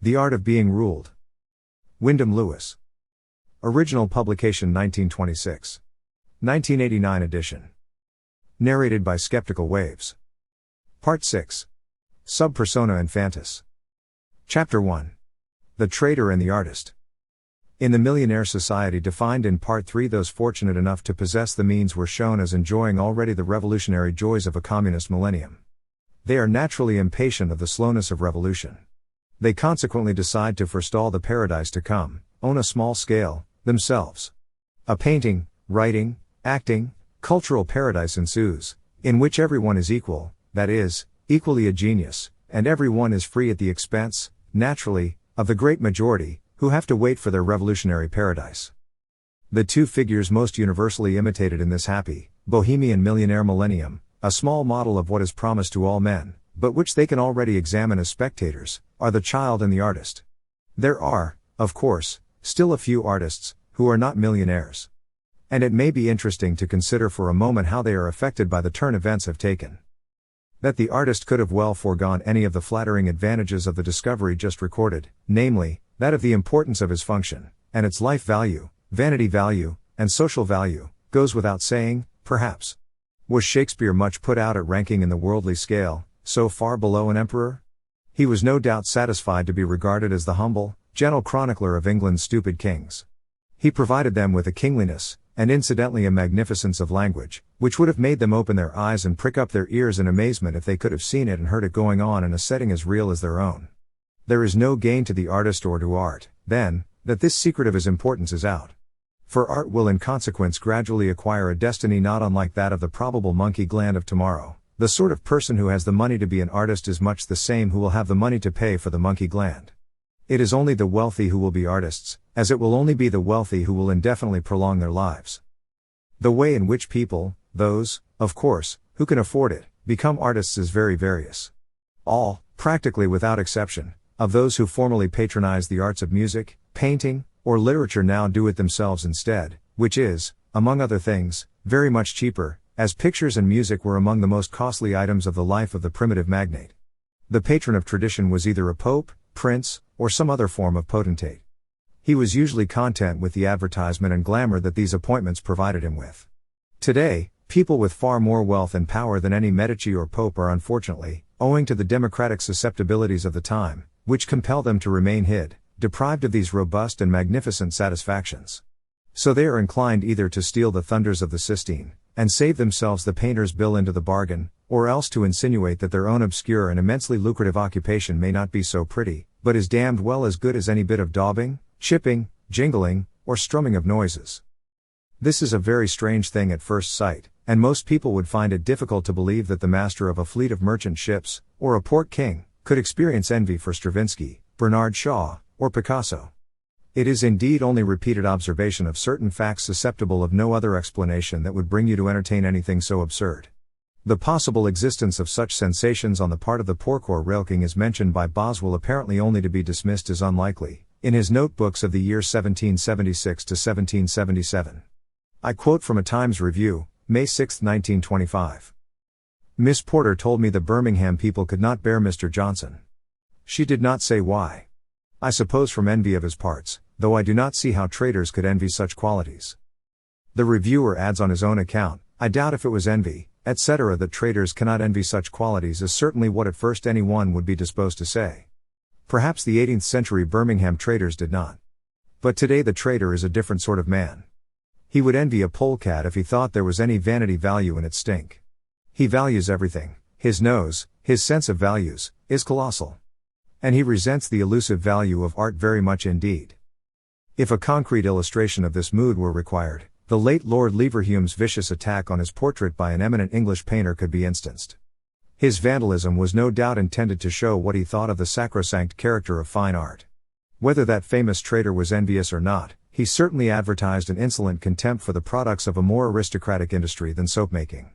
The Art of Being Ruled. Wyndham Lewis. Original publication 1926. 1989 edition. Narrated by Skeptical Waves. Part 6. Sub Persona Infantis. Chapter 1. The Trader and the Artist. In the millionaire society defined in Part 3, those fortunate enough to possess the means were shown as enjoying already the revolutionary joys of a communist millennium. They are naturally impatient of the slowness of revolution. They consequently decide to forestall the paradise to come, own a small scale, themselves. A painting, writing, acting, cultural paradise ensues, in which everyone is equal, that is, equally a genius, and everyone is free at the expense, naturally, of the great majority, who have to wait for their revolutionary paradise. The two figures most universally imitated in this happy, bohemian millionaire millennium, a small model of what is promised to all men, but which they can already examine as spectators, are the child and the artist. There are, of course, still a few artists, who are not millionaires. And it may be interesting to consider for a moment how they are affected by the turn events have taken. That the artist could have well foregone any of the flattering advantages of the discovery just recorded, namely, that of the importance of his function, and its life value, vanity value, and social value, goes without saying, perhaps. Was Shakespeare much put out at ranking in the worldly scale, so far below an emperor? He was no doubt satisfied to be regarded as the humble, gentle chronicler of England's stupid kings. He provided them with a kingliness, and incidentally a magnificence of language, which would have made them open their eyes and prick up their ears in amazement if they could have seen it and heard it going on in a setting as real as their own. There is no gain to the artist or to art, then, that this secret of his importance is out. For art will in consequence gradually acquire a destiny not unlike that of the probable monkey gland of tomorrow. The sort of person who has the money to be an artist is much the same who will have the money to pay for the monkey gland. It is only the wealthy who will be artists, as it will only be the wealthy who will indefinitely prolong their lives. The way in which people, those, of course, who can afford it, become artists is very various. All, practically without exception, of those who formerly patronized the arts of music, painting, or literature now do it themselves instead, which is, among other things, very much cheaper, as pictures and music were among the most costly items of the life of the primitive magnate. The patron of tradition was either a pope, prince, or some other form of potentate. He was usually content with the advertisement and glamour that these appointments provided him with. Today, people with far more wealth and power than any Medici or Pope are unfortunately, owing to the democratic susceptibilities of the time, which compel them to remain hid, deprived of these robust and magnificent satisfactions. So they are inclined either to steal the thunders of the Sistine, and save themselves the painter's bill into the bargain, or else to insinuate that their own obscure and immensely lucrative occupation may not be so pretty, but is damned well as good as any bit of daubing, chipping, jingling, or strumming of noises. This is a very strange thing at first sight, and most people would find it difficult to believe that the master of a fleet of merchant ships, or a port king, could experience envy for Stravinsky, Bernard Shaw, or Picasso. It is indeed only repeated observation of certain facts susceptible of no other explanation that would bring you to entertain anything so absurd. The possible existence of such sensations on the part of the porkor railking is mentioned by Boswell apparently only to be dismissed as unlikely, in his notebooks of the year 1776 to 1777. I quote from a Times Review, May 6, 1925. Miss Porter told me the Birmingham people could not bear Mr. Johnson. She did not say why. I suppose from envy of his parts, though I do not see how traders could envy such qualities. The reviewer adds on his own account, I doubt if it was envy, etc. That traders cannot envy such qualities is certainly what at first anyone would be disposed to say. Perhaps the 18th century Birmingham traders did not. But today the trader is a different sort of man. He would envy a polecat if he thought there was any vanity value in its stink. He values everything. His nose, his sense of values, is colossal. And he resents the elusive value of art very much indeed. If a concrete illustration of this mood were required, the late Lord Leverhulme's vicious attack on his portrait by an eminent English painter could be instanced. His vandalism was no doubt intended to show what he thought of the sacrosanct character of fine art. Whether that famous trader was envious or not, he certainly advertised an insolent contempt for the products of a more aristocratic industry than soap-making.